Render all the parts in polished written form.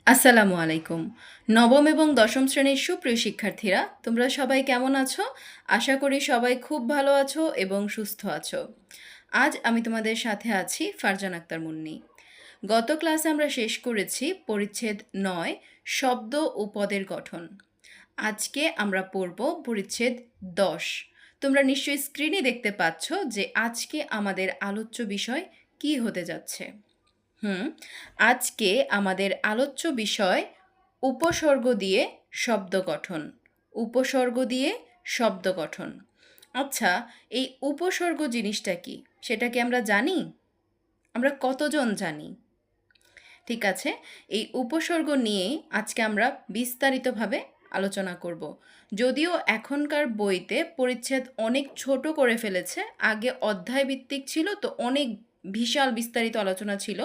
আসসালামু আলাইকুম। নবম এবং দশম শ্রেণীর সুপ্রিয় শিক্ষার্থীরা, তোমরা সবাই কেমন আছো? আশা করি সবাই খুব ভালো আছো এবং সুস্থ আছো। আজ আমি তোমাদের সাথে আছি ফারজান আক্তার মুন্নি। গত ক্লাসে আমরা শেষ করেছি পরিচ্ছেদ ৯ শব্দ ও পদের গঠন। আজকে আমরা পড়ব পরিচ্ছেদ ১০। তোমরা নিশ্চয়ই স্ক্রিনে দেখতে পাচ্ছ যে আজকে আমাদের আলোচ্য বিষয় কী হতে যাচ্ছে। আজকে আমাদের আলোচ্য বিষয় উপসর্গ দিয়ে শব্দ গঠন। উপসর্গ দিয়ে শব্দ গঠন। আচ্ছা, এই উপসর্গ জিনিসটা কি সেটা কি আমরা জানি? আমরা কতজন জানি? ঠিক আছে, এই উপসর্গ নিয়ে আজকে আমরা বিস্তারিতভাবে আলোচনা করব। যদিও এখনকার বইতে পরিচ্ছেদ অনেক ছোট করে ফেলেছে, আগে অধ্যায় ভিত্তিক ছিল তো অনেক বিশাল বিস্তারিত আলোচনা ছিল।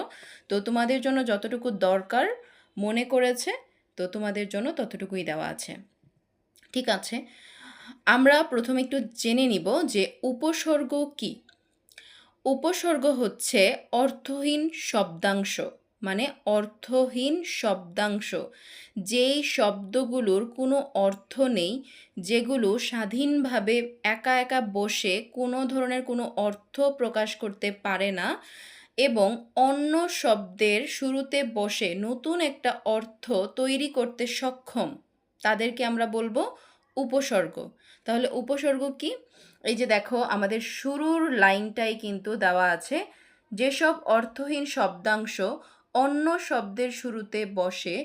তো তোমাদের জন্য যতটুকু দরকার মনে করেছে, তো তোমাদের জন্য ততটুকুই দেওয়া আছে। ঠিক আছে, আমরা প্রথমে একটু জেনে নিব যে উপসর্গ কি। উপসর্গ হচ্ছে অর্থহীন শব্দাংশ, মানে অর্থহীন শব্দাংশ, যেই শব্দগুলোর কোনো অর্থ নেই, যেগুলো স্বাধীনভাবে একা একা বসে কোনো ধরনের কোনো অর্থ প্রকাশ করতে পারে না এবং অন্য শব্দের শুরুতে বসে নতুন একটা অর্থ তৈরি করতে সক্ষম, তাদেরকে আমরা বলবো উপসর্গ। তাহলে উপসর্গ কি? এই যে দেখো, আমাদের শুরুর লাইনটাই কিন্তু দেওয়া আছে, যেসব অর্থহীন শব্দাংশ অন্য শব্দের শুরুতে বসে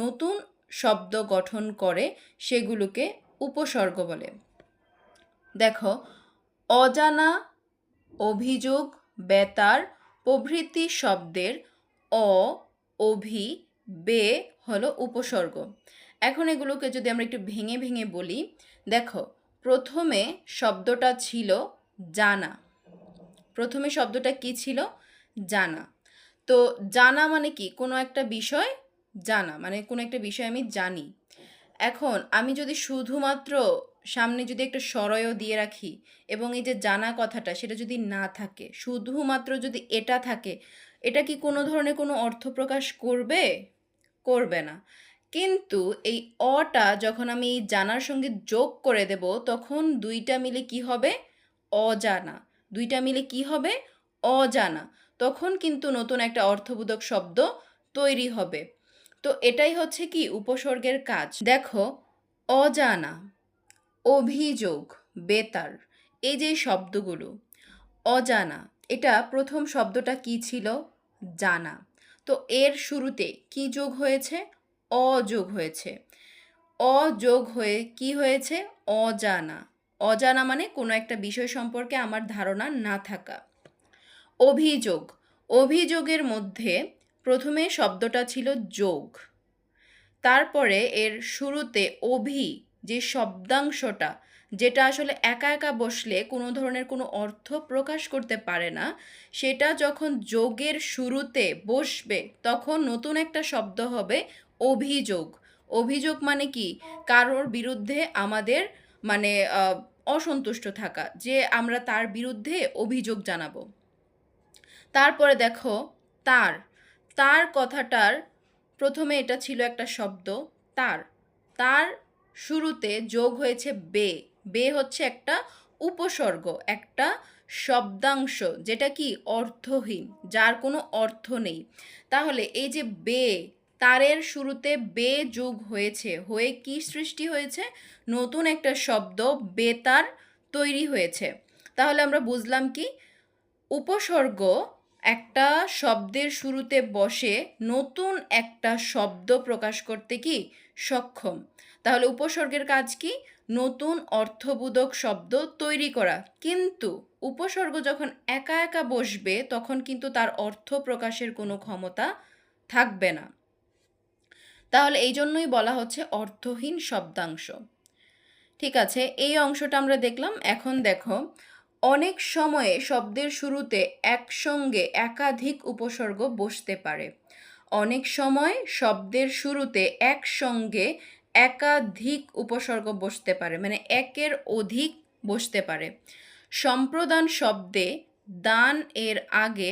নতুন শব্দ গঠন করে সেগুলোকে উপসর্গ বলে। দেখো, অজানা, অভিযোগ, বেতার প্রভৃতি শব্দের অ, অভি, বে হলো উপসর্গ। এখন এগুলোকে যদি আমরা একটু ভেঙে ভেঙে বলি, দেখো, প্রথমে শব্দটা ছিল জানা। প্রথমে শব্দটা কি ছিল? জানা। তো জানা মানে কি? কোনো একটা বিষয় জানা, মানে কোনো একটা বিষয় আমি জানি। এখন আমি যদি শুধুমাত্র সামনে যদি একটা সরয় দিয়ে রাখি এবং এই যে জানা কথাটা সেটা যদি না থাকে, শুধুমাত্র যদি এটা থাকে, এটা কি কোনো ধরনের কোনো অর্থ প্রকাশ করবে? করবে না। কিন্তু এই অটা যখন আমি এই জানার সঙ্গে যোগ করে দেব, তখন দুইটা মিলে কি হবে? অজানা। দুইটা মিলে কি হবে? অজানা। তখন কিন্তু নতুন একটা অর্থবোধক শব্দ তৈরি হবে। তো এটাই হচ্ছে কি উপসর্গের কাজ। দেখো, অজানা, অভিযোগ, বেতার, এই যে শব্দগুলো, অজানা, এটা প্রথম শব্দটা কি ছিল? জানা। তো এর শুরুতে কি যোগ হয়েছে? অযোগ হয়েছে। অযোগ হয়ে কি হয়েছে? অজানা। অজানা মানে কোনো একটা বিষয় সম্পর্কে আমার ধারণা না থাকা। অভিযোগ, অভিযোগের মধ্যে প্রথমে শব্দটা ছিল যোগ, তারপরে এর শুরুতে অভি, যে শব্দাংশটা, যেটা আসলে একা একা বসলে কোনো ধরনের কোনো অর্থ প্রকাশ করতে পারে না, সেটা যখন যোগের শুরুতে বসবে তখন নতুন একটা শব্দ হবে অভিযোগ। অভিযোগ মানে কি? কারোর বিরুদ্ধে আমাদের মানে অসন্তুষ্ট থাকা, যে আমরা তার বিরুদ্ধে অভিযোগ জানাবো। তারপরে দেখো, তার, তার কথাটার প্রথমে এটা ছিল একটা শব্দ তার, তার শুরুতে যোগ হয়েছে বে। বে হচ্ছে একটা উপসর্গ, একটা শব্দাংশ যেটা কি অর্থহীন, যার কোনো অর্থ নেই। তাহলে এই যে বে, তারের শুরুতে বে যোগ হয়েছে, হয়ে কি সৃষ্টি হয়েছে? নতুন একটা শব্দ বেতার তৈরি হয়েছে। তাহলে আমরা বুঝলাম কি? উপসর্গ একটা শব্দের শুরুতে বসে নতুন একটা শব্দ প্রকাশ করতে কি সক্ষম। তাহলে উপসর্গের কাজ কি? নতুন অর্থবোধক শব্দ তৈরি করা। কিন্তু উপসর্গ যখন একা একা বসবে তখন কিন্তু তার অর্থ প্রকাশের কোনো ক্ষমতা থাকবে না। তাহলে এই জন্যই বলা হচ্ছে অর্থহীন শব্দাংশ। ঠিক আছে, এই অংশটা আমরা দেখলাম। এখন দেখো, অনেক সময়ে শব্দের শুরুতে একসঙ্গে একাধিক উপসর্গ বসতে পারে। অনেক সময় শব্দের শুরুতে একসঙ্গে একাধিক উপসর্গ বসতে পারে, মানে একের অধিক বসতে পারে। সম্প্রদান শব্দে দান এর আগে,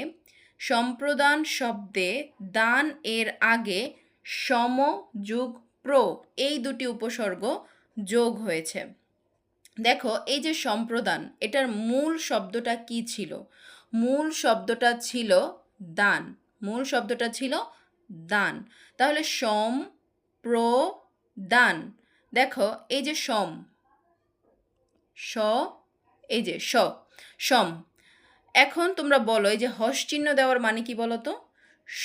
সম্প্রদান শব্দে দান এর আগে সম যুগ প্র, এই দুটি উপসর্গ যোগ হয়েছে। দেখো এই যে সম্প্রদান, এটার মূল শব্দটা কি ছিল? মূল শব্দটা ছিল দান। মূল শব্দটা ছিল দান। তাহলে সম প্র দান। দেখো এই যে সম, স, এই যে সম। এখন তোমরা বলো এই যে হস চিহ্ন দেওয়ার মানে কি বলো তো?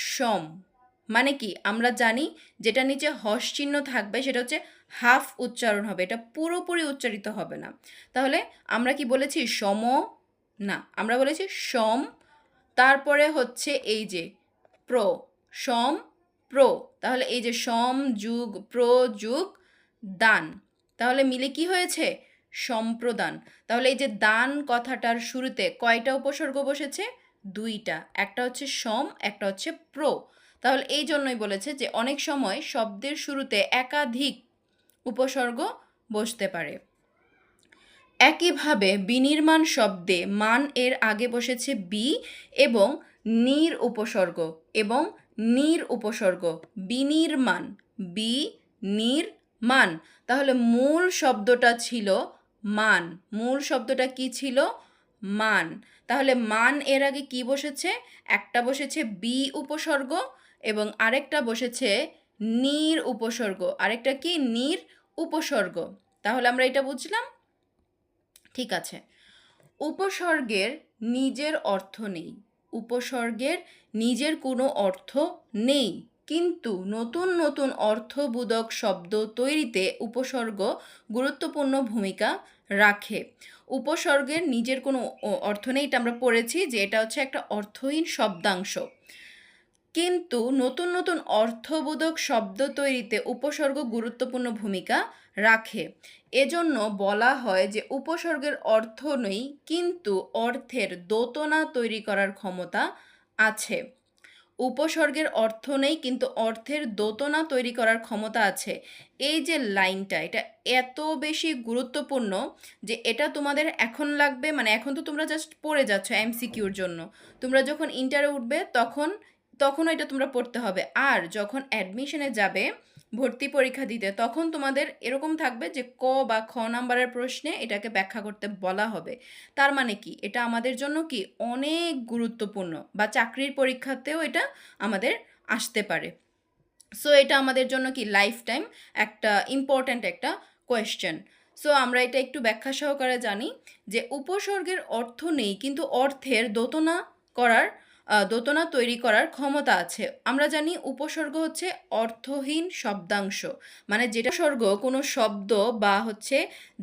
সম মানে কি আমরা জানি, যেটা নিচে হস চিহ্ন থাকবে সেটা হচ্ছে হাফ উচ্চারণ হবে, এটা পুরোপুরি উচ্চারিত হবে না। তাহলে আমরা কি বলেছি? সম না, আমরা বলেছি সম, তারপরে হচ্ছে এই যে প্র, সম প্র। তাহলে এই যে সম যুগ প্র যুগ দান, তাহলে মিলে কি হয়েছে? সম্প্রদান। তাহলে এই যে দান কথাটার শুরুতে কয়টা উপসর্গ বসেছে? দুইটা, একটা হচ্ছে সম, একটা হচ্ছে প্র। তাহলে এই জন্যই বলেছে যে অনেক সময় শব্দের শুরুতে একাধিক উপসর্গ বসতে পারে। একইভাবে বিনির্মাণ শব্দে মান এর আগে বসেছে বি এবং নির উপসর্গ, এবং নির উপসর্গ। বিনির্মাণ, বি নির মান। তাহলে মূল শব্দটা ছিল মান। মূল শব্দটা কি ছিল? মান। তাহলে মান এর আগে কি বসেছে? একটা বসেছে বি উপসর্গ এবং আরেকটা বসেছে নির উপসর্গ। আরেকটা কি? নির উপসর্গ। তাহলে আমরা এটা বুঝলাম? ঠিক আছে। উপসর্গের নিজের অর্থ নেই। উপসর্গের নিজের কোনো অর্থ নেই, কিন্তু নতুন নতুন অর্থবোধক শব্দ তৈরিতে উপসর্গ গুরুত্বপূর্ণ ভূমিকা রাখে। উপসর্গের নিজের কোনো অর্থ নেই, এটা আমরা পড়েছি যে এটা হচ্ছে একটা অর্থহীন শব্দাংশ, কিন্তু নতুন নতুন অর্থবোধক শব্দ তৈরিতে উপসর্গ গুরুত্বপূর্ণ ভূমিকা রাখে। এজন্য বলা হয় যে উপসর্গের অর্থ নেই, কিন্তু অর্থের দোতনা তৈরি করার ক্ষমতা আছে। উপসর্গের অর্থ নেই কিন্তু অর্থের দোতনা তৈরি করার ক্ষমতা আছে। এই যে লাইনটা, এটা এত বেশি গুরুত্বপূর্ণ যে এটা তোমাদের এখন লাগবে, মানে এখন তো তোমরা জাস্ট পড়ে যাচ্ছ এমসিকিউর জন্য, তোমরা যখন ইন্টারে উঠবে তখনও এটা তোমরা পড়তে হবে। আর যখন অ্যাডমিশনে যাবে ভর্তি পরীক্ষা দিতে, তখন তোমাদের এরকম থাকবে যে ক বা খ নাম্বারের প্রশ্নে এটাকে ব্যাখ্যা করতে বলা হবে। তার মানে কি? এটা আমাদের জন্য কি অনেক গুরুত্বপূর্ণ, বা চাকরির পরীক্ষাতেও এটা আমাদের আসতে পারে। সো এটা আমাদের জন্য কি লাইফ টাইম একটা ইম্পর্ট্যান্ট একটা কোয়েশ্চেন। সো আমরা এটা একটু ব্যাখ্যা সহকারে জানি যে উপসর্গের অর্থ নেই কিন্তু অর্থের দোতনা তৈরি করার ক্ষমতা আছে। আমরা জানি উপসর্গ হচ্ছে অর্থহীন শব্দাংশ, মানে যেটা উপসর্গ কোনো শব্দ বা হচ্ছে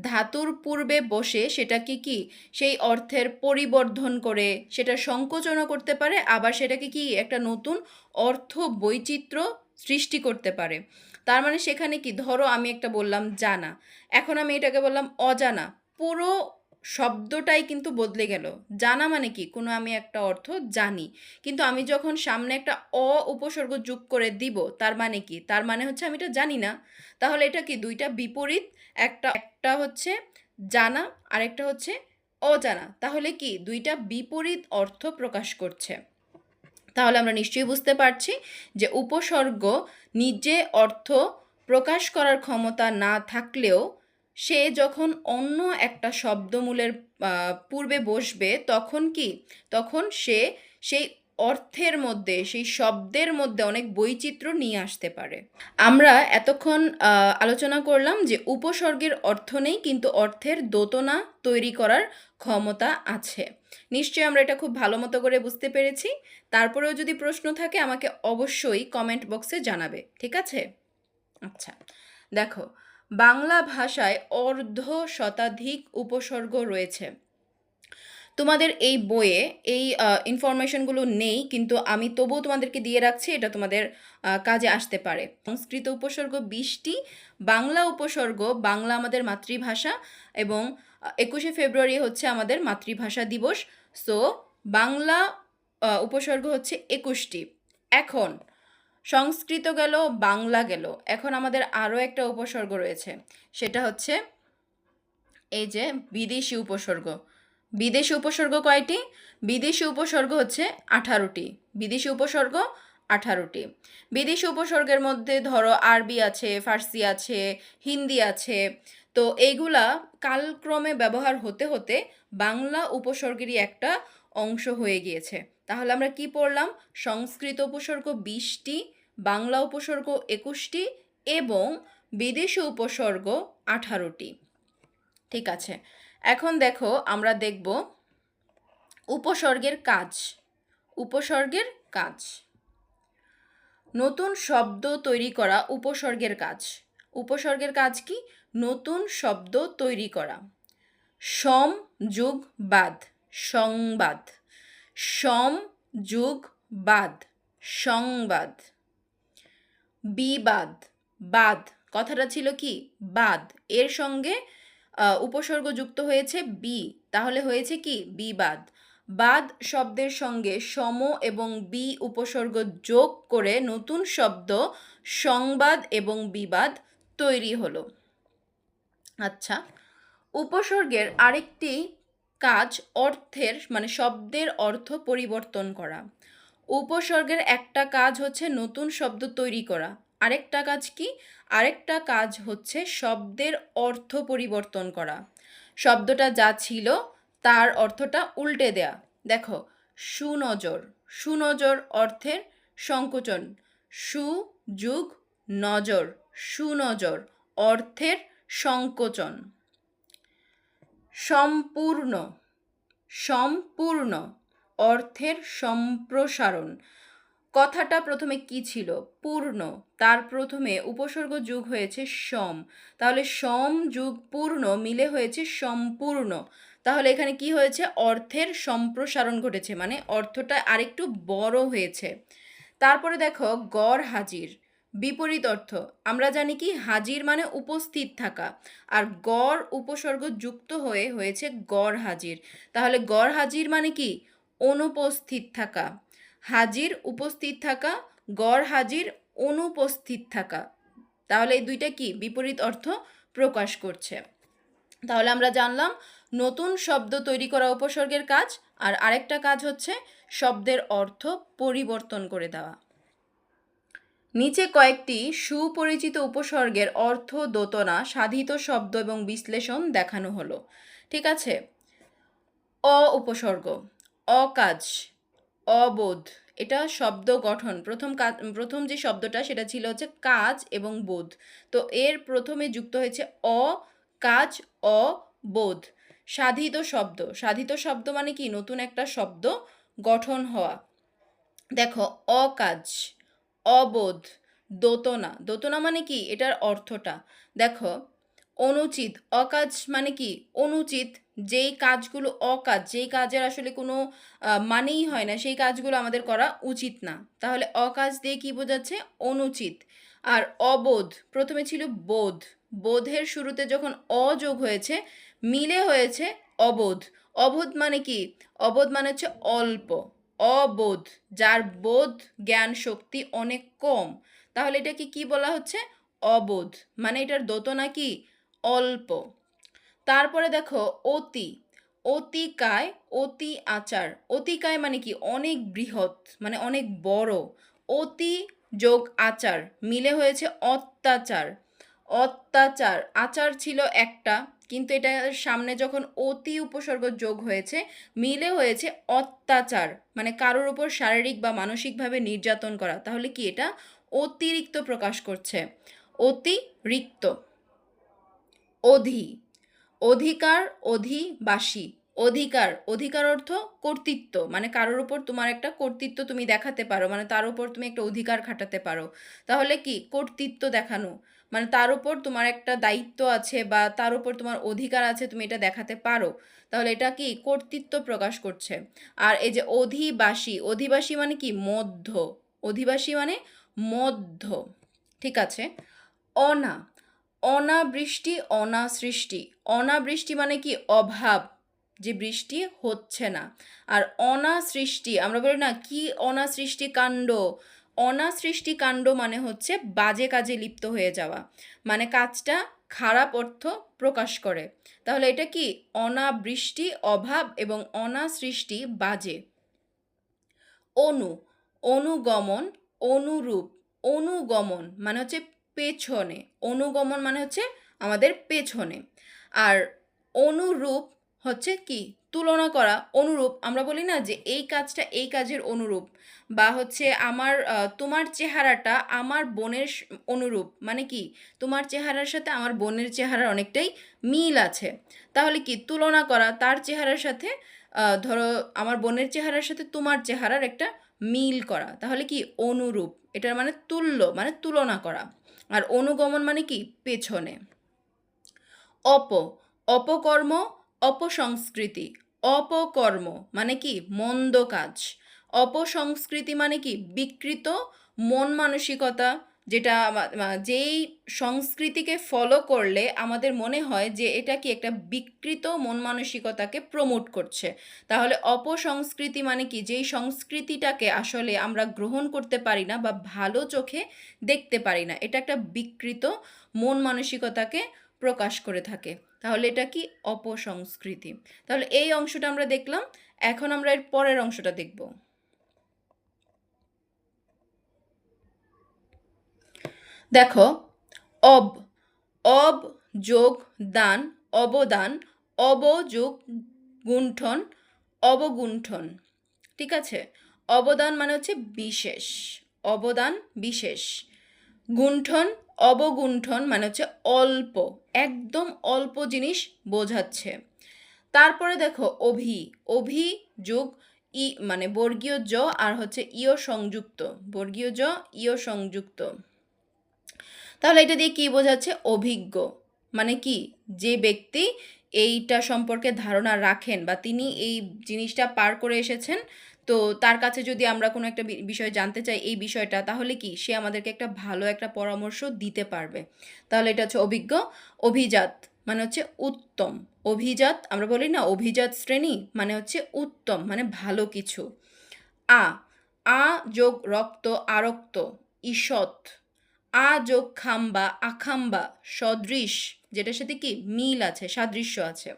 ধাতুর পূর্বে বসে সেটাকে কি সেই অর্থের পরিবর্ধন করে সেটা সংকোচনও করতে পারে, আবার সেটাকে কি একটা নতুন অর্থ বৈচিত্র্য সৃষ্টি করতে পারে। তার মানে সেখানে কি, ধরো আমি একটা বললাম জানা, এখন আমি এটাকে বললাম অজানা, পুরো শব্দটাই কিন্তু বদলে গেল। জানা মানে কি, কোনো আমি একটা অর্থ জানি, কিন্তু আমি যখন সামনে একটা উপসর্গ যোগ করে দিব, তার মানে কি? তার মানে হচ্ছে আমি এটা জানি না। তাহলে এটা কি দুইটা বিপরীত, একটা হচ্ছে জানা, আরেকটা হচ্ছে অজানা। তাহলে কি দুইটা বিপরীত অর্থ প্রকাশ করছে। তাহলে আমরা নিশ্চয়ই বুঝতে পারছি যে উপসর্গ নিজে অর্থ প্রকাশ করার ক্ষমতা না থাকলেও সে যখন অন্য একটা শব্দমূলের পূর্বে বসবে তখন সে সেই অর্থের মধ্যে, সেই শব্দের মধ্যে অনেক বৈচিত্র্য নিয়ে আসতে পারে। আমরা এতক্ষণ আলোচনা করলাম যে উপসর্গের অর্থ নেই কিন্তু অর্থের দোতনা তৈরি করার ক্ষমতা আছে। নিশ্চয়ই আমরা এটা খুব ভালো মতো করে বুঝতে পেরেছি। তারপরেও যদি প্রশ্ন থাকে আমাকে অবশ্যই কমেন্ট বক্সে জানাবে, ঠিক আছে? আচ্ছা, দেখো, বাংলা ভাষায় অর্ধ শতাধিক উপসর্গ রয়েছে। তোমাদের এই বইয়ে এই ইনফরমেশনগুলো নেই, কিন্তু আমি তবুও তোমাদেরকে দিয়ে রাখছি, এটা তোমাদের কাজে আসতে পারে। সংস্কৃত উপসর্গ 20টি, বাংলা উপসর্গ, বাংলা আমাদের মাতৃভাষা, এবং 21শে ফেব্রুয়ারি হচ্ছে আমাদের মাতৃভাষা দিবস। সো বাংলা উপসর্গ হচ্ছে 21টি। এখন সংস্কৃত গেল, বাংলা গেল, এখন আমাদের আরও একটা উপসর্গ রয়েছে, সেটা হচ্ছে এই যে বিদেশি উপসর্গ। বিদেশি উপসর্গ কয়টি? বিদেশি উপসর্গ হচ্ছে 18টি। বিদেশি উপসর্গ 18টি। বিদেশি উপসর্গের মধ্যে ধরো আরবি আছে, ফার্সি আছে, হিন্দি আছে। তো এইগুলা কালক্রমে ব্যবহার হতে হতে বাংলা উপসর্গেরই একটা অংশ হয়ে গিয়েছে। তাহলে আমরা কি পড়লাম? সংস্কৃত উপসর্গ 20টি, বাংলা উপসর্গ 21টি এবং বিদেশি উপসর্গ 18টি। ঠিক আছে, এখন দেখো আমরা দেখব উপসর্গের কাজ। উপসর্গের কাজ, নতুন শব্দ তৈরি করা উপসর্গের কাজ। উপসর্গের কাজ কি? নতুন শব্দ তৈরি করা। সম যুগ বাদ, সংবাদ। সম যুগ বাদ, সংবাদ। বিবাদ, বাদ কথাটা ছিল কি? বাদ, এর সঙ্গে উপসর্গ যুক্ত হয়েছে বি, তাহলে হয়েছে কি? বিবাদ। বাদ শব্দের সঙ্গে সম এবং বি উপসর্গ যোগ করে নতুন শব্দ সংবাদ এবং বিবাদ তৈরি হলো। আচ্ছা, উপসর্গের আরেকটি কাজ অর্থের মানে শব্দের অর্থ পরিবর্তন করা। উপসর্গের একটা কাজ হচ্ছে নতুন শব্দ তৈরি করা, আরেকটা কাজ কি? আরেকটা কাজ হচ্ছে শব্দের অর্থ পরিবর্তন করা। শব্দটা যা ছিল তার অর্থটা উল্টে দেয়া। দেখো, সুনজর, সুনজর অর্থের সংকোচন। সু যুগ নজর, সুনজর অর্থের সংকোচন। সম্পূর্ণ, সম্পূর্ণ অর্থের সম্প্রসারণ। কথাটা প্রথমে কি ছিল? পূর্ণ, তার প্রথমে উপসর্গ যোগ হয়েছে সম, তাহলে সম যুগ পূর্ণ মিলে হয়েছে সম্পূর্ণ। তাহলে এখানে কি হয়েছে? অর্থের সম্প্রসারণ ঘটেছে, মানে অর্থটা আরেকটু বড় হয়েছে। তারপরে দেখো গড় হাজির, বিপরীত অর্থ। আমরা জানি কি হাজির মানে উপস্থিত থাকা, আর গড় উপসর্গ যুক্ত হয়ে হয়েছে গড় হাজির। তাহলে গড় হাজির মানে কি? অনুপস্থিত থাকা। হাজির উপস্থিত থাকা, গড় হাজির অনুপস্থিত থাকা। তাহলে এই দুইটা কি? বিপরীত অর্থ প্রকাশ করছে। তাহলে আমরা জানলাম নতুন শব্দ তৈরি করা উপসর্গের কাজ, আর আরেকটা কাজ হচ্ছে শব্দের অর্থ পরিবর্তন করে দেওয়া। নিচে কয়েকটি সুপরিচিত উপসর্গের অর্থ দোতনা, সাধিত শব্দ এবং বিশ্লেষণ দেখানো হলো। ঠিক আছে, অ উপসর্গ, অকাজ, অবোধ, এটা শব্দ গঠন। প্রথম যে শব্দটা সেটা ছিল হচ্ছে কাজ এবং বোধ, তো এর প্রথমে যুক্ত হয়েছে অ, কাজ, অবোধ। সাধিত শব্দ, সাধিত শব্দ মানে কি? নতুন একটা শব্দ গঠন হওয়া। দেখো, অকাজ, অবোধ, দোতনা, দোতনা মানে কি? এটার অর্থটা দেখো। অনুচিত, অকাজ মানে কি? অনুচিত, যেই কাজগুলো অকাজ, যেই কাজের আসলে কোনো মানেই হয় না, সেই কাজগুলো আমাদের করা উচিত না। তাহলে অকাজ দিয়ে কি বোঝাচ্ছে? অনুচিত। আর অবোধ, প্রথমে ছিল বোধ, বোধের শুরুতে যখন অযোগ হয়েছে মিলে হয়েছে অবোধ। অবোধ মানে কি? অবোধ মানে হচ্ছে অল্প, অবোধ, যার বোধ জ্ঞান শক্তি অনেক কম। তাহলে এটাকে কি বলা হচ্ছে? অবোধ, মানে এটার দোতনা কি? অল্প। তারপরে দেখো অতি, অতিকায়, অতি আচার। অতিকায় মানে কি? অনেক বৃহৎ, মানে অনেক বড়। অতি যোগ আচার মিলে হয়েছে অত্যাচার। অত্যাচার, আচার ছিল একটা, কিন্তু এটার সামনে যখন অতি উপসর্গ যোগ হয়েছে মিলে হয়েছে অত্যাচার, মানে কারোর উপর শারীরিক বা মানসিকভাবে নির্যাতন করা। তাহলে কি? এটা অতিরিক্ত প্রকাশ করছে, অতিরিক্ত। অধি, অধিকার, অধিবাসী। অধিকার, অধিকার অর্থ কর্তৃত্ব, মানে কারোর উপর তোমার একটা কর্তৃত্ব তুমি দেখাতে পারো, মানে তার উপর তুমি একটা অধিকার খাটাতে পারো। তাহলে কি? কর্তৃত্ব দেখানো, মানে তার উপর তোমার একটা দায়িত্ব আছে বা তার উপর তোমার অধিকার আছে, তুমি এটা দেখাতে পারো। তাহলে এটা কি? কর্তৃত্ব প্রকাশ করছে। আর এই যে অধিবাসী, অধিবাসী মানে কি? মধ্য, অধিবাসী মানে মধ্য। ঠিক আছে। অনা, অনাবৃষ্টি, অনাসৃষ্টি। অনাবৃষ্টি মানে কি? অভাব, যে বৃষ্টি হচ্ছে না। আর অনাসৃষ্টি, আমরা বলি না কি অনাসৃষ্টি কাণ্ড? অনাসৃষ্টি কাণ্ড মানে হচ্ছে বাজে কাজে লিপ্ত হয়ে যাওয়া, মানে কাজটা খারাপ অর্থ প্রকাশ করে। তাহলে এটা কি? অনাবৃষ্টি অভাব এবং অনাসৃষ্টি বাজে। অনু, অনুগমন, অনুরূপ। অনুগমন মানে হচ্ছে পেছনে। অনুগমন মানে হচ্ছে আমাদের পেছনে। আর অনুরূপ হচ্ছে কি? তুলনা করা। অনুরূপ আমরা বলি না যে এই কাজটা এই কাজের অনুরূপ, বা হচ্ছে তোমার চেহারাটা আমার বোনের অনুরূপ, মানে কি তোমার চেহারার সাথে আমার বোনের চেহারার অনেকটাই মিল আছে। তাহলে কি তুলনা করা তার চেহারার সাথে, ধরো আমার বোনের চেহারার সাথে তোমার চেহারার একটা মিল করা, তাহলে কি অনুরূপ। এটার মানে তুল্য, মানে তুলনা করা। আর অনুগমন মানে কি পেছনে। অপ, অপকর্ম, অপসংস্কৃতি। অপকর্ম মানে কি মন্দ কাজ। অপসংস্কৃতি মানে কি বিকৃত মন মানসিকতা, যেটা যেই সংস্কৃতিকে ফলো করলে আমাদের মনে হয় যে এটা কি একটা বিকৃত মন মানসিকতাকে প্রমোট করছে। তাহলে অপসংস্কৃতি মানে কি যেই সংস্কৃতিটাকে আসলে আমরা গ্রহণ করতে পারি না বা ভালো চোখে দেখতে পারি না, এটা একটা বিকৃত মন মানসিকতাকে প্রকাশ করে থাকে। তাহলে এটা কি অপসংস্কৃতি। তাহলে এই অংশটা আমরা দেখলাম। এখন আমরা এর পরের অংশটা দেখব। দেখো, অব, অব যোগ দান, অবদান, অব যোগ গুণ্ঠন, অবগুণ্ঠন। ঠিক আছে? অবদান মানে হচ্ছে বিশেষ, অবদান বিশেষ। গুণ্ঠন, অবগুণ্ঠন মানে হচ্ছে অল্প, একদম অল্প জিনিস বোঝাচ্ছে। তারপরে দেখো অভি, অভি যোগ ই মানে বর্গীয় জ আর হচ্ছে ইয় সংযুক্ত, বর্গীয় জ ইয় সংযুক্ত। তাহলে এটা দিয়ে কি বোঝাচ্ছে? অভিজ্ঞ মানে কি যে ব্যক্তি এইটা সম্পর্কে ধারণা রাখেন বা তিনি এই জিনিসটা পার করে এসেছেন, তো তার কাছে যদি আমরা কোনো একটা বিষয় জানতে চাই এই বিষয়টা, তাহলে কি সে আমাদেরকে একটা ভালো একটা পরামর্শ দিতে পারবে। তাহলে এটা হচ্ছে অভিজ্ঞ। অভিজাত মানে হচ্ছে উত্তম। অভিজাত আমরা বলি না অভিজাত শ্রেণী, মানে হচ্ছে উত্তম মানে ভালো কিছু। আ, আ যোগ রক্ত আরক্ত, ঈষৎ। আ যোগ খাম্বা আখাম্বা, সদৃশ, যেটার সাথে কি মিল আছে, সাদৃশ্য আছে।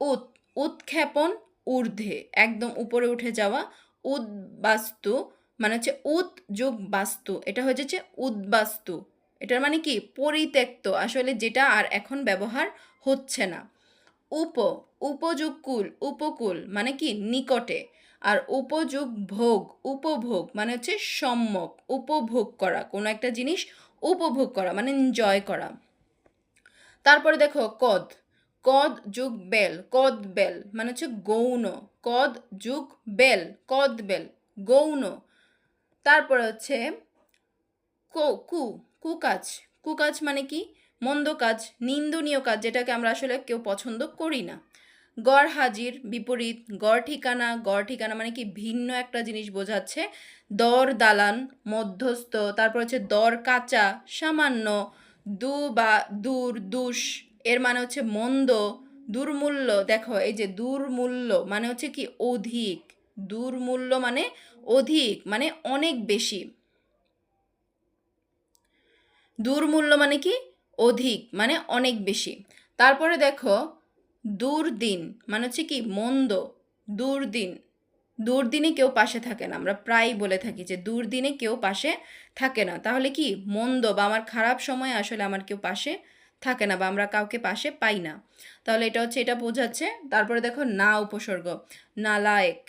উৎ, উৎক্ষেপণ, ঊর্ধ্বে একদম উপরে উঠে যাওয়া। উদ্বাস্তু মানে হচ্ছে উৎ যোগ বাস্তু, এটা হয়ে যাচ্ছে উদ্বাস্তু। এটার মানে কি পরিত্যক্ত, আসলে যেটা আর এখন ব্যবহার হচ্ছে না। উপ, উপযোগ কুল, উপকূল মানে কি নিকটে। আর উপযোগ ভোগ, উপভোগ মানে হচ্ছে সম্যক, উপভোগ করা, কোনো একটা জিনিস উপভোগ করা মানে এনজয় করা। তারপরে দেখো কদ, কদ যোগ বেল, কদ বেল মানে হচ্ছে গৌণ। কদ যোগ বেল, কদ বেল গৌণ। তারপরে হচ্ছে কু, কুকাজ, কুকাজ মানে কি মন্দ কাজ, নিন্দনীয় কাজ, যেটাকে আমরা আসলে কেউ পছন্দ করি না। গড় হাজির বিপরীত, গড় ঠিকানা, গড় ঠিকানা মানে কি ভিন্ন একটা জিনিস বোঝাচ্ছে। দর দালান মধ্যস্থ, তারপর হচ্ছে দর কাঁচা সামান্য। দু বা দূর দুষ, এর মানে হচ্ছে মন্দ। দুর্মূল্য, দেখো এই যে দুর্মূল্য মানে হচ্ছে কি অধিক। দুর্মূল্য মানে অধিক মানে অনেক বেশি। দুর্মূল্য মানে কি অধিক মানে অনেক বেশি। তারপরে দেখো দুর্দিন মানে হচ্ছে কি মন্দ। দুর্দিন, দুর্দিনে কেউ পাশে থাকে না, আমরা প্রায়ই বলে থাকি যে দুর্দিনে কেউ পাশে থাকে না, তাহলে কি মন্দ বা আমার খারাপ সময়ে আসলে আমার কেউ পাশে থাকে না বা আমরা কাউকে পাশে পাই না। তাহলে এটা হচ্ছে এটা বোঝাচ্ছে। তারপরে দেখো না উপসর্গ, নালায়েক,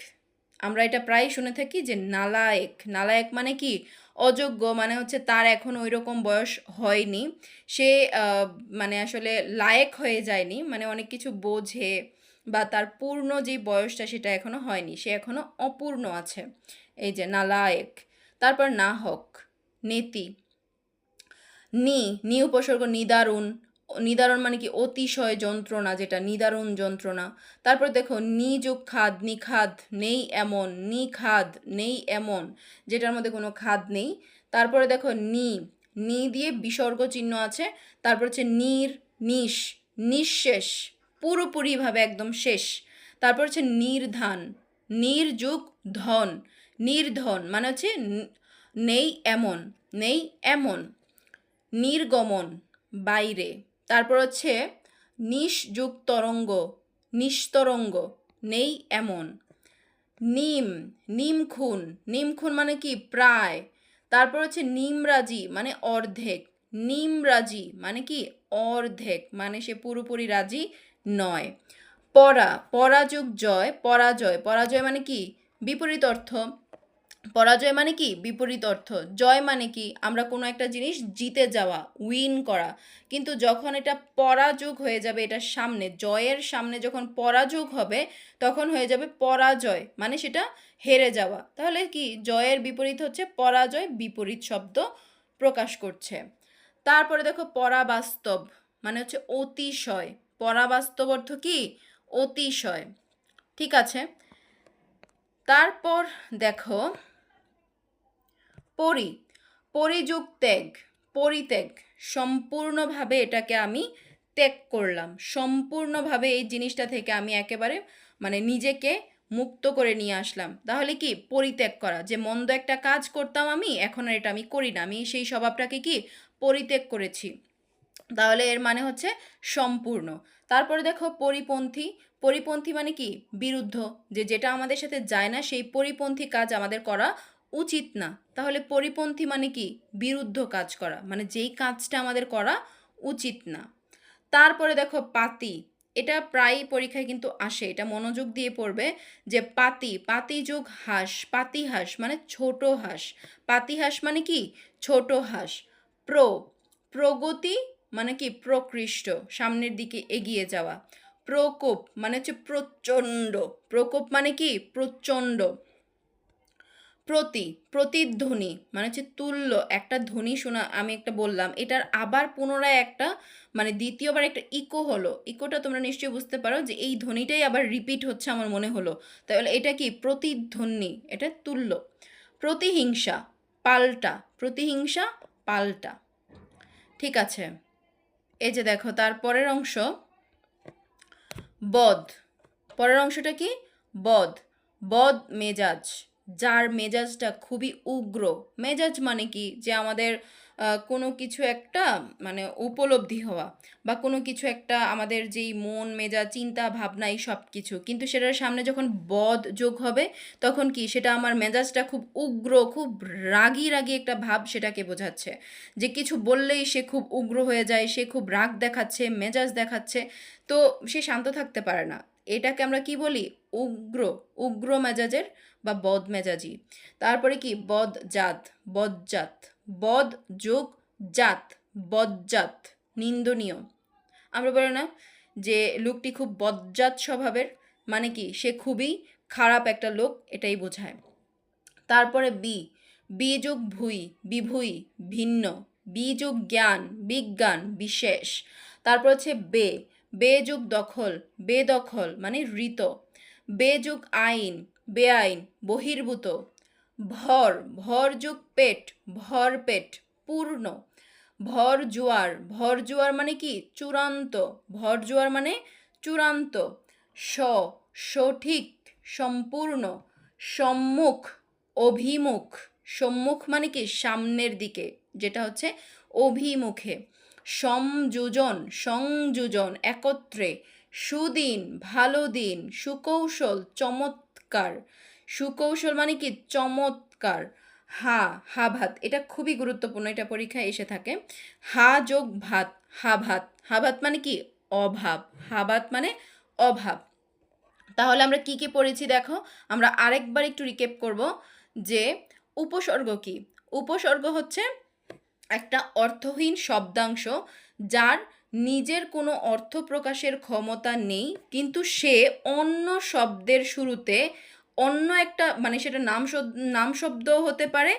আমরা এটা প্রায় শুনে থাকি যে নালায়েক। নালায়েক মানে কি অযোগ্য, মানে হচ্ছে তার এখন ওই রকম বয়স হয়নি, সে মানে আসলে লায়েক হয়ে যায়নি, মানে অনেক কিছু বোঝে বা তার পূর্ণ যে বয়সটা সেটা এখনো হয়নি, সে এখনো অপূর্ণ আছে। এই যে নালায়েক। তারপর নাহক, নেতি। নি উপসর্গ নিদারুণ, নিদারুণ মানে কি অতিশয় যন্ত্রণা, যেটা নিদারুণ যন্ত্রণা। তারপর দেখো নিযোগ খাদ, নিখাদ নেই এমন, নিখাদ নেই এমন, যেটার মধ্যে কোনো খাদ নেই। তারপরে দেখো নি দিয়ে বিসর্গ চিহ্ন আছে। তারপর হচ্ছে নির, নিশ, নিঃশেষ, পুরোপুরিভাবে একদম শেষ। তারপর হচ্ছে নির্ধান, নির্যুগ ধন, নির্ধন মানে হচ্ছে নেই এমন, নেই এমন। নির্গমন বাইরে। তারপর হচ্ছে নিঃযুগ তরঙ্গ, নিস্তরঙ্গ নেই এমন। নিম, নিমখুন, নিমখুন মানে কি প্রায়, তারপর হচ্ছে নিমরাজি মানে অর্ধেক, নিমরাজি মানে কি অর্ধেক, মানে সে পুরোপুরি রাজি নয়। পরাযোগ জয়, পরাজয়, পরাজয় মানে কি বিপরীত অর্থ, পরাজয় মানে কি বিপরীত অর্থ, জয় মানে কি আমরা কোনো একটা জিনিস জিতে যাওয়া, উইন করা। কিন্তু যখন এটা পরাযোগ হয়ে যাবে, এটার সামনে জয়ের সামনে যখন পরাযোগ হবে তখন হয়ে যাবে পরাজয়, মানে সেটা হেরে যাওয়া। তাহলে কি জয়ের বিপরীত হচ্ছে পরাজয়, বিপরীত শব্দ প্রকাশ করছে। তারপরে দেখো পরাবাস্তব মানে হচ্ছে অতিশয়, পরাবাস্তব অর্থ কি অতিশয়। ঠিক আছে, তারপর দেখো পরিযোগ ত্যাগ, পরিত্যাগ, সম্পূর্ণভাবে এটাকে আমি ত্যাগ করলাম, সম্পূর্ণভাবে এই জিনিসটা থেকে আমি একেবারে মানে নিজেকে মুক্ত করে নিয়ে আসলাম। তাহলে কি পরিত্যাগ করা, যে মন্দ একটা কাজ করতাম আমি, এখন আর এটা আমি করি না, আমি সেই স্বভাবটাকে কি পরিত্যাগ করেছি। তাহলে এর মানে হচ্ছে সম্পূর্ণ। তারপরে দেখো পরিপন্থী, পরিপন্থী মানে কি বিরুদ্ধ, যে যেটা আমাদের সাথে যায় না সেই পরিপন্থী কাজ আমাদের করা উচিত না। তাহলে পরিপন্থী মানে কি বিরুদ্ধ কাজ করা, মানে যেই কাজটা আমাদের করা উচিত না। তারপরে দেখো পাতি, এটা প্রায় পরীক্ষায় কিন্তু আসে, এটা মনোযোগ দিয়ে পড়বে, যে পাতি, পাতি যোগ হাঁস, পাতিহাঁস মানে ছোট হাঁস, পাতিহাঁস মানে কি ছোট হাঁস। প্রগতি মানে কি প্রকৃষ্ট, সামনের দিকে এগিয়ে যাওয়া। প্রকোপ মানে হচ্ছে প্রচণ্ড, প্রকোপ মানে কি প্রচণ্ড। প্রতিধ্বনি মানে হচ্ছে তুল্য, একটা ধ্বনি শোনা, আমি একটা বললাম এটার আবার পুনরায় একটা মানে দ্বিতীয়বার একটা ইকো হলো, ইকোটা তোমরা নিশ্চয়ই বুঝতে পারো যে এই ধ্বনিটাই আবার রিপিট হচ্ছে আমার মনে হলো, তাহলে এটা কি প্রতিধ্বনি, এটা তুল্য। প্রতিহিংসা পাল্টা, প্রতিহিংসা পাল্টা। ঠিক আছে, এই যে দেখো তারপরের অংশ বদ, পরের অংশটা কি বদ, বদ মেজাজ, যার মেজাজটা খুবই উগ্র। মেজাজ মানে কি যে আমাদের কোনো কিছু একটা মানে উপলব্ধি হওয়া, বা কোনো কিছু একটা আমাদের যেই মন মেজাজ চিন্তা ভাবনা এই সব কিছু, কিন্তু সেটার সামনে যখন বদ যোগ হবে তখন কি সেটা আমার মেজাজটা খুব উগ্র, খুব রাগী রাগী একটা ভাব সেটাকে বোঝাচ্ছে, যে কিছু বললেই সে খুব উগ্র হয়ে যায়, সে খুব রাগ দেখাচ্ছে, মেজাজ দেখাচ্ছে, তো সে শান্ত থাকতে পারে না। এটাকে আমরা কি বলি উগ্র, উগ্র মেজাজের বা বদ মেজাজি। তারপরে কি বদজাত, বদজাত, বদ যোগ জাত, বদজাত নিন্দনীয়। আমরা বলি না যে লোকটি খুব বদজাত স্বভাবের, মানে কি সে খুবই খারাপ একটা লোক, এটাই বোঝায়। তারপরে বি যোগ ভুই, বিভুই ভিন্ন, বি যোগ জ্ঞান, বিজ্ঞান বিশেষ। তারপর হচ্ছে বে যোগ দখল, বেদখল মানে ঋত। বে যোগ আইন, বেআইন বহির্ভূত। ভর যোগ পেট, ভর পেট পূর্ণ। ভর জোয়ার মানে কি চূড়ান্ত, ভর জোয়ার মানে চূড়ান্ত। সঠিক, সম্পূর্ণ। সম্মুখ, অভিমুখ, সম্মুখ মানে কি সামনের দিকে, যেটা হচ্ছে অভিমুখে। সংযোজন একত্রে। সুদিন, ভালো দিন। সুকৌশল, চমৎকার, সুকৌশল মানে কি চমৎকার। হা ভাত, এটা খুবই গুরুত্বপূর্ণ, এটা পরীক্ষায় এসে থাকে। হা যোগ ভাত, হা ভাত মানে কি অভাব, হা ভাত মানে অভাব। তাহলে আমরা কি কি পড়েছি দেখো, আমরা আরেকবার একটু রিকেপ করব যে উপসর্গ কি। উপসর্গ হচ্ছে একটা অর্থহীন শব্দাংশ যার নিজের কোনো অর্থ প্রকাশের ক্ষমতা নেই, কিন্তু সে অন্য শব্দের শুরুতে অন্য একটা মানে সেটা নাম শব্দও হতে পারে,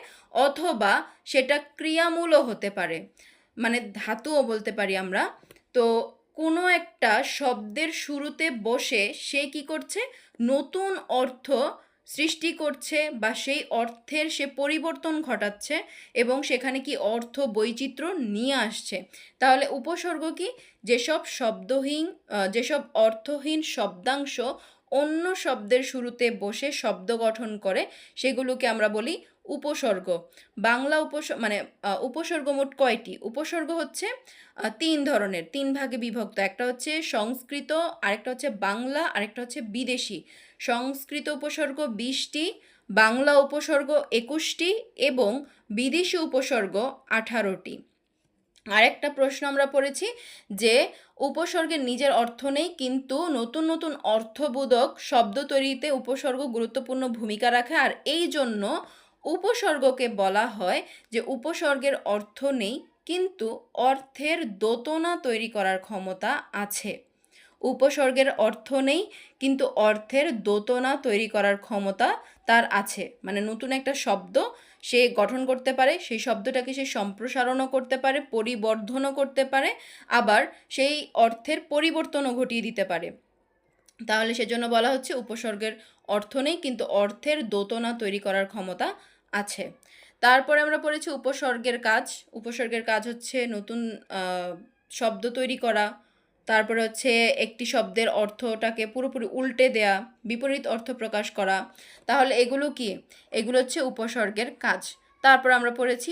অথবা সেটা ক্রিয়ামূলও হতে পারে, মানে ধাতুও বলতে পারি আমরা। তো কোনো একটা শব্দের শুরুতে বসে সে কি করছে নতুন অর্থ সৃষ্টি করছে, বা সেই অর্থের সে পরিবর্তন ঘটাচ্ছে, এবং সেখানে কি অর্থ বৈচিত্র্য নিয়ে আসছে। তাহলে উপসর্গ কি যেসব অর্থহীন শব্দাংশ অন্য শব্দের শুরুতে বসে শব্দ গঠন করে সেগুলোকে আমরা বলি উপসর্গ। বাংলা উপসর্গ মোট কয়টি? উপসর্গ হচ্ছে ৩ ধরনের, ৩ ভাগে বিভক্ত। একটা হচ্ছে সংস্কৃত, আরেকটা হচ্ছে বাংলা, আরেকটা হচ্ছে বিদেশি। সংস্কৃত উপসর্গ ২০টি, বাংলা উপসর্গ 21টি এবং বিদেশি উপসর্গ 18টি। আরেকটা প্রশ্ন আমরা পড়েছি যে উপসর্গের নিজের অর্থ নেই, কিন্তু নতুন নতুন অর্থবোধক শব্দ তৈরিতে উপসর্গ গুরুত্বপূর্ণ ভূমিকা রাখে, আর এই জন্য উপসর্গকে বলা হয় যে উপসর্গের অর্থ নেই কিন্তু অর্থের দোতনা তৈরি করার ক্ষমতা আছে। উপসর্গের অর্থ নেই কিন্তু অর্থের দোতনা তৈরি করার ক্ষমতা তার আছে, মানে নতুন একটা শব্দ সে গঠন করতে পারে, সেই শব্দটাকে সে সম্প্রসারণও করতে পারে, পরিবর্ধনও করতে পারে, আবার সেই অর্থের পরিবর্তনও ঘটিয়ে দিতে পারে। তাহলে সেজন্য বলা হচ্ছে উপসর্গের অর্থ নেই কিন্তু অর্থের দোতনা তৈরি করার ক্ষমতা আছে। তারপরে আমরা পড়েছি উপসর্গের কাজ। উপসর্গের কাজ হচ্ছে নতুন শব্দ তৈরি করা, তারপরে হচ্ছে একটি শব্দের অর্থটাকে পুরোপুরি উল্টে দেয়া, বিপরীত অর্থ প্রকাশ করা। তাহলে এগুলো কি? এগুলো হচ্ছে উপসর্গের কাজ। তারপর আমরা পড়েছি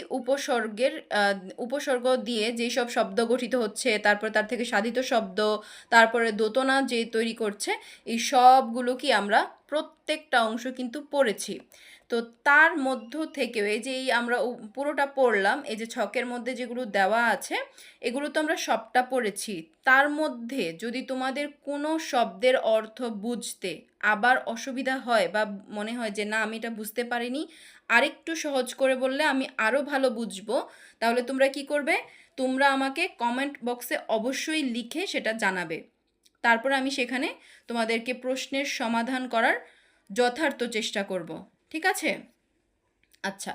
উপসর্গ দিয়ে যেই সব শব্দ গঠিত হচ্ছে, তারপর তার থেকে সাধিত শব্দ, তারপরে দোতনা যে তৈরি করছে, এই সবগুলো কি আমরা প্রত্যেকটা অংশ কিন্তু পড়েছি। তো তার মধ্য থেকেও এই যে আমরা পুরোটা পড়লাম, এই যে ছকের মধ্যে যেগুলো দেওয়া আছে এগুলো তো আমরা সবটা পড়েছি। তার মধ্যে যদি তোমাদের কোনো শব্দের অর্থ বুঝতে আবার অসুবিধা হয় বা মনে হয় যে না আমি এটা বুঝতে পারিনি, আরেকটু সহজ করে বললে আমি আরও ভালো বুঝবো, তাহলে তোমরা কি করবে? তোমরা আমাকে কমেন্ট বক্সে অবশ্যই লিখে সেটা জানাবে। তারপর আমি সেখানে তোমাদেরকে প্রশ্নের সমাধান করার যথার্থ চেষ্টা করব। ঠিক আছে? আচ্ছা,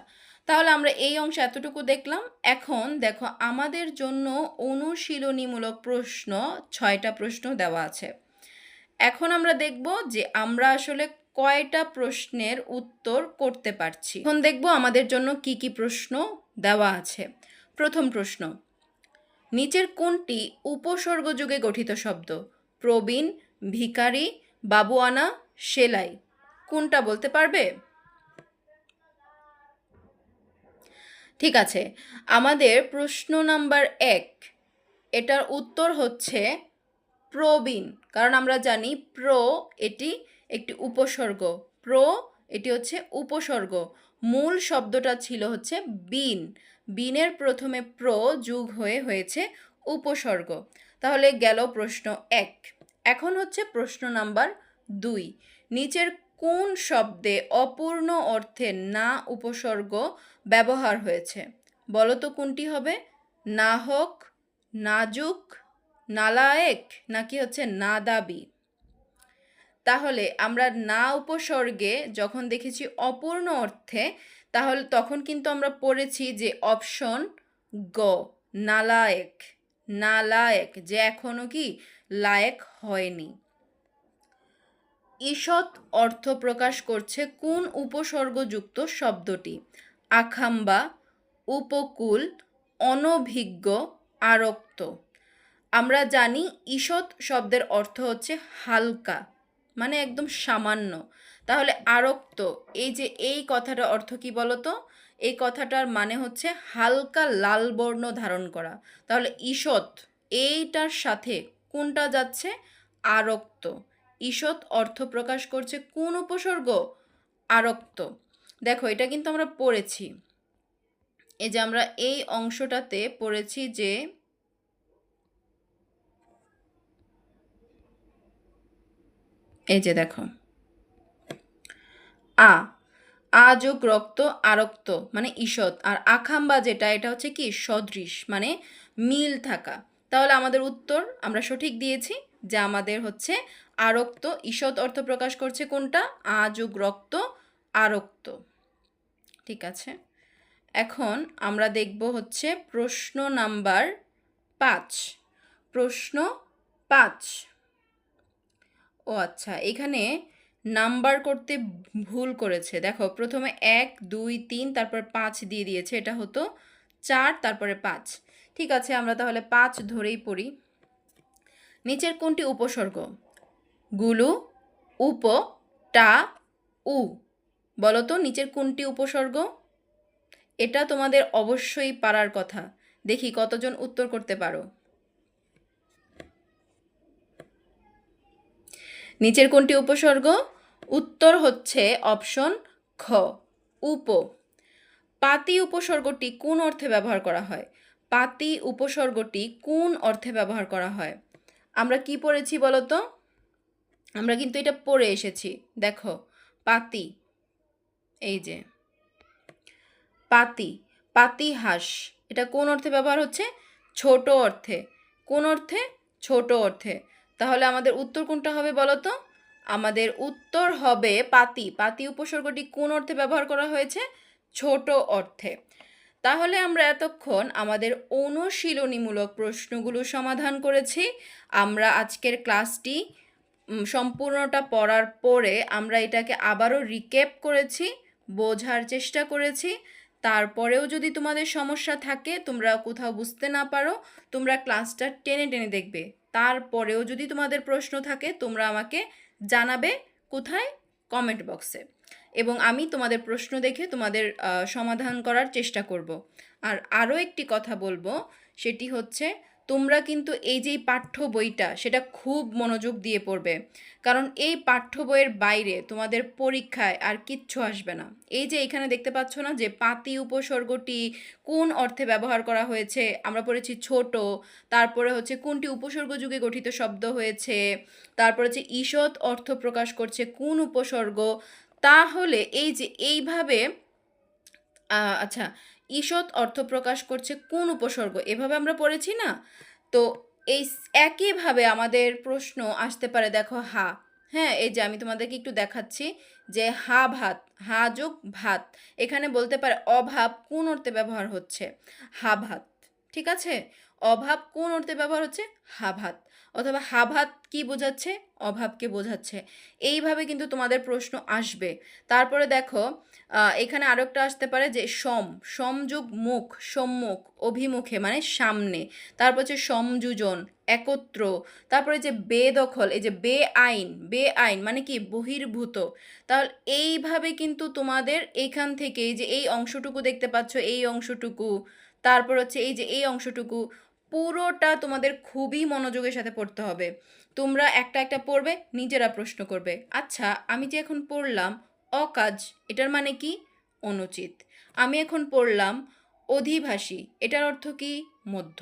তাহলে আমরা এই অংশে এতটুকু দেখলাম। এখন দেখো আমাদের জন্য অনুশীলনীমূলক প্রশ্ন 6টা প্রশ্ন দেওয়া আছে। এখন আমরা দেখব যে আমরা আসলে কয়টা প্রশ্নের উত্তর করতে পারছি। এখন দেখব আমাদের জন্য কি কি প্রশ্ন দেওয়া আছে। প্রথম প্রশ্ন, নিচের কোনটি উপসর্গ যুগে গঠিত শব্দ? প্রবীণ, ভিখারি, বাবুয়ানা, সেলাই। কোনটা বলতে পারবে? ঠিক আছে, আমাদের প্রশ্ন নাম্বার 1, এটার উত্তর হচ্ছে প্রবীণ। কারণ আমরা জানি এটি একটি উপসর্গ। এটি হচ্ছে উপসর্গ। মূল শব্দটা ছিল হচ্ছে বিন। বিনের প্রথমে যোগ হয়েছে উপসর্গ। তাহলে গেল প্রশ্ন 1। এখন হচ্ছে প্রশ্ন নাম্বার 2, নিচের কোন শব্দে অপূর্ণ অর্থে না উপসর্গ ব্যবহার হয়েছে? বলো তো কোনটি হবে? নাহক, নাজুক, নালায়েক নাকি হচ্ছে নাদাবি? তাহলে আমরা না উপসর্গে যখন দেখেছি অপূর্ণ অর্থে, তাহলে তখন কিন্তু আমরা পড়েছি যে অপশন গ, নালায়েক। নালায়েক, যে এখনো কি লায়েক হয়নি। ঈষৎ অর্থ প্রকাশ করছে কোন উপসর্গযুক্ত শব্দটি? আখাম্বা, উপকূল, অনভিজ্ঞ, আরক্ত। আমরা জানি ঈষৎ শব্দের অর্থ হচ্ছে হালকা, মানে একদম সামান্য। তাহলে আরক্ত, এই যে এই কথাটার অর্থ কি বলতো? এই কথাটার মানে হচ্ছে হালকা লাল বর্ণ ধারণ করা। তাহলে ঈষৎ এইটার সাথে কোনটা যাচ্ছে? আরক্ত। ঈষৎ অর্থ প্রকাশ করছে কোন উপসর্গ? আরক্ত। দেখো এটা কিন্তু আমরা পড়েছি, এই যে আমরা এই অংশটাতে পড়েছি যে এই যে দেখো আ যোগ রক্ত, আরক্ত মানে ঈষৎ, আর আখাম্বা যেটা এটা হচ্ছে কি সদৃশ, মানে মিল থাকা। তাহলে আমাদের উত্তর আমরা সঠিক দিয়েছি যে আমাদের হচ্ছে আরক্ত। ঈষৎ অর্থ প্রকাশ করছে কোনটা? আ যোগ রক্ত, আরক্ত। ঠিক আছে, এখন আমরা দেখব হচ্ছে প্রশ্ন নাম্বার 5। প্রশ্ন 5, ও আচ্ছা, এখানে নাম্বার করতে ভুল করেছে। দেখো প্রথমে 1, 2, 3 তারপর 5 দিয়ে দিয়েছে, এটা হতো 4 তারপরে 5। ঠিক আছে, আমরা তাহলে 5 ধরেই পড়ি। নিচের কোনটি উপসর্গ? গুলু, উপ, টা, উ। বলো তো নিচের কোনটি উপসর্গ? এটা তোমাদের অবশ্যই পারার কথা। দেখি কতজন উত্তর করতে পারো। নিচের কোনটি উপসর্গ? উত্তর হচ্ছে অপশন খ, খ উপ। পাতি উপসর্গটি কোন অর্থে ব্যবহার করা হয়? পাতি উপসর্গটি কোন অর্থে ব্যবহার করা হয়? আমরা কি পড়েছি বলো তো? আমরা কিন্তু এটা পড়ে এসেছি। দেখো, পাতি, এই যে পাতি, পাতিহাঁস, এটা কোন অর্থে ব্যবহার হচ্ছে? ছোট অর্থে। কোন অর্থে? ছোট অর্থে। তাহলে আমাদের উত্তর কোনটা হবে বলো তো? আমাদের উত্তর হবে পাতি। পাতি উপসর্গটি কোন অর্থে ব্যবহার করা হয়েছে? ছোট অর্থে। তাহলে আমরা এতক্ষণ আমাদের অনুশীলনীমূলক প্রশ্নগুলো সমাধান করেছি। আমরা আজকের ক্লাসটি সম্পূর্ণটা পড়ার পরে আমরা এটাকে আবারও রিক্যাপ করেছি, বোঝার চেষ্টা করেছি। তারপরেও যদি তোমাদের সমস্যা থাকে, তোমরা কোথাও বুঝতে না পারো, তোমরা ক্লাসটা টেনে টেনে দেখবে। তারপরেও যদি তোমাদের প্রশ্ন থাকে, তোমরা আমাকে জানাবে কোথায়? কমেন্ট বক্সে। এবং আমি তোমাদের প্রশ্ন দেখে তোমাদের সমাধান করার চেষ্টা করব। আর আরও একটি কথা বলবো, সেটি হচ্ছে তোমরা কিন্তু এই যে পাঠ্য বইটা, সেটা খুব মনোযোগ দিয়ে পড়বে। কারণ এই পাঠ্য বইয়ের বাইরে তোমাদের পরীক্ষায় আর কিচ্ছু আসবে না। এই যে এখানে দেখতে পাচ্ছ না যে পাতি উপসর্গটি কোন অর্থে ব্যবহার করা হয়েছে, আমরা পড়েছি ছোট, তারপরে হচ্ছে কোনটি উপসর্গ যুগে গঠিত শব্দ হয়েছে, তারপর হচ্ছে ঈষৎ অর্থ প্রকাশ করছে কোন উপসর্গ। তাহলে এই যে এইভাবে আচ্ছা, ঈষৎ অর্থ প্রকাশ করছে কোন উপসর্গ, এভাবে আমরা পড়েছি না? তো এই একইভাবে আমাদের প্রশ্ন আসতে পারে। দেখো হা, হ্যাঁ, এই যে আমি তোমাদেরকে একটু দেখাচ্ছি যে হা ভাত, হা যোগ ভাত, এখানে বলতে পারে অভাব কোন অর্থে ব্যবহার হচ্ছে? হা ভাত। ঠিক আছে, অভাব কোন অর্থে ব্যবহার হচ্ছে? হা ভাত। অথবা হা ভাত কি বোঝাচ্ছে? অভাবকে বোঝাচ্ছে। এইভাবে কিন্তু তোমাদের প্রশ্ন আসবে। তারপরে দেখো এখানে আরও একটা আসতে পারে যে সমযোগ মুখ, সম্মুখ, অভিমুখে মানে সামনে। তারপর হচ্ছে সমযোজন, একত্র। তারপরে যে বেদখল, এই যে বেআইন মানে কি? বহির্ভূত। তাহলে এইভাবে কিন্তু তোমাদের এইখান থেকে এই যে এই অংশটুকু দেখতে পাচ্ছ, এই অংশটুকু, তারপর হচ্ছে এই যে এই অংশটুকু, পুরোটা তোমাদের খুবই মনোযোগের সাথে পড়তে হবে। তোমরা একটা একটা পড়বে, নিজেরা প্রশ্ন করবে। আচ্ছা, আমি যে এখন পড়লাম অকাজ, এটার মানে কি? অনুচিত। আমি এখন পড়লাম অধিভাষী, এটার অর্থ কি? মধ্য।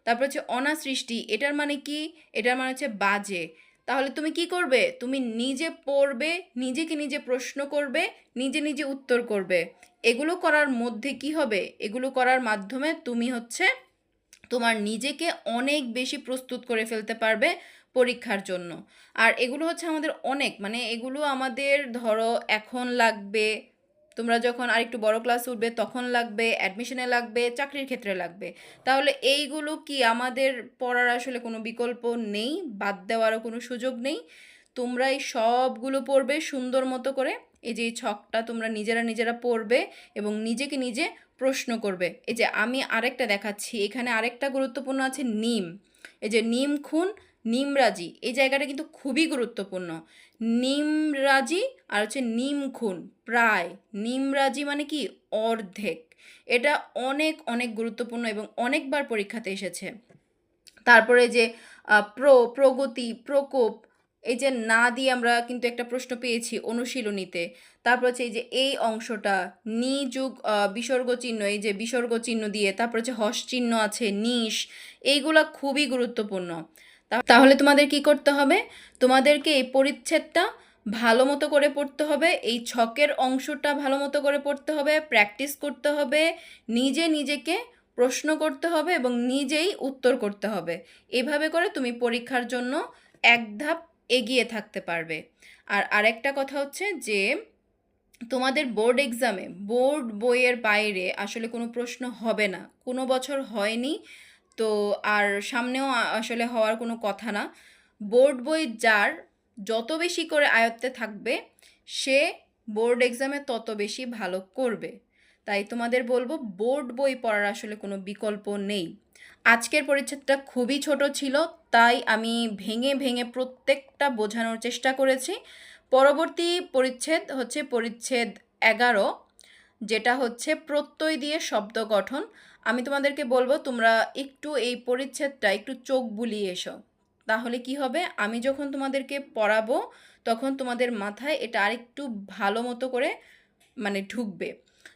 তারপর হচ্ছে অনাসৃষ্টি, এটার মানে কি? এটার মানে হচ্ছে বাজে। তাহলে তুমি কি করবে? তুমি নিজে পড়বে, নিজেকে নিজে প্রশ্ন করবে, নিজে নিজে উত্তর করবে। এগুলো করার মধ্যে কি হবে? এগুলো করার মাধ্যমে তুমি হচ্ছে তোমার নিজেকে অনেক বেশি প্রস্তুত করে ফেলতে পারবে পরীক্ষার জন্য। আর এগুলো হচ্ছে আমাদের অনেক, মানে এগুলো আমাদের ধরো এখন লাগবে, তোমরা যখন আরেকটু বড় ক্লাস উঠবে তখন লাগবে, অ্যাডমিশনে লাগবে, চাকরির ক্ষেত্রে লাগবে। তাহলে এইগুলো কি আমাদের পড়ার আসলে কোনো বিকল্প নেই, বাদ দেওয়ারও কোনো সুযোগ নেই। তোমরা এই সবগুলো পড়বে সুন্দর মতো করে। এই যে এই ছকটা তোমরা নিজেরা নিজেরা পড়বে এবং নিজেকে নিজে প্রশ্ন করবে। এই যে আমি আরেকটা দেখাচ্ছি, এখানে আরেকটা গুরুত্বপূর্ণ আছে নিম। এই যে নিম খুন, নিমরাজি, এই জায়গাটা কিন্তু খুবই গুরুত্বপূর্ণ। নিমরাজি আর হচ্ছে নিম খুন, প্রায়। নিমরাজি মানে কি? অর্ধেক। এটা অনেক অনেক গুরুত্বপূর্ণ এবং অনেকবার পরীক্ষাতে এসেছে। তারপরে যে প্রগতি, প্রকোপ, এই যে না দিয়ে আমরা কিন্তু একটা প্রশ্ন পেয়েছি অনুশীলনীতে। তারপর হচ্ছে এই যে এই অংশটা নি যুগ বিসর্গ চিহ্ন, এই যে বিসর্গ চিহ্ন দিয়ে, তারপর হচ্ছে হস চিহ্ন আছে, নিশ, এইগুলা খুবই গুরুত্বপূর্ণ। তাহলে তোমাদের কি করতে হবে? তোমাদেরকে এই পরিচ্ছেদটা ভালো মতো করে পড়তে হবে, এই ছকের অংশটা ভালো মতো করে পড়তে হবে, প্র্যাকটিস করতে হবে, নিজে নিজেকে প্রশ্ন করতে হবে এবং নিজেই উত্তর করতে হবে। এভাবে করে তুমি পরীক্ষার জন্য এক ধাপ এগিয়ে থাকতে পারবে। আর আরেকটা কথা হচ্ছে যে তোমাদের বোর্ড এক্সামে বোর্ড বইয়ের বাইরে আসলে কোনো প্রশ্ন হবে না, কোনো বছর হয়নি, তো আর সামনেও আসলে হওয়ার কোনো কথা না। বোর্ড বই যার যত বেশি করে আয়ত্তে থাকবে, সে বোর্ড এক্সামে তত বেশি ভালো করবে। তাই তোমাদের বলবো, বোর্ড বই পড়ার আসলে কোনো বিকল্প নেই। আজকের পরিচ্ছেদটা খুবই ছোট ছিল, তাই আমি ভেঙে ভেঙে প্রত্যেকটা বোঝানোর চেষ্টা করেছি। পরবর্তী পরিচ্ছেদ হচ্ছে পরিচ্ছেদ 11, যেটা হচ্ছে প্রত্যয় দিয়ে শব্দ গঠন। আমি তোমাদেরকে বলবো তোমরা একটু এই পরিচ্ছেদটা একটু চোখ বুলিয়ে এসো। তাহলে কি হবে? আমি যখন তোমাদেরকে পড়াবো তখন তোমাদের মাথায় এটা আরেকটু ভালো মতো করে মানে ঢুকবে।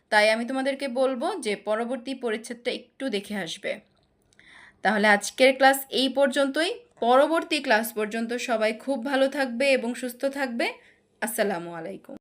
তাই আমি তোমাদেরকে বলবো যে পরবর্তী পরিচ্ছেদটা একটু দেখে আসবে। তাহলে আজকের ক্লাস এই পর্যন্তই। পরবর্তী ক্লাস পর্যন্ত সবাই খুব ভালো থাকবে এবং সুস্থ থাকবে। আসসালামু আলাইকুম।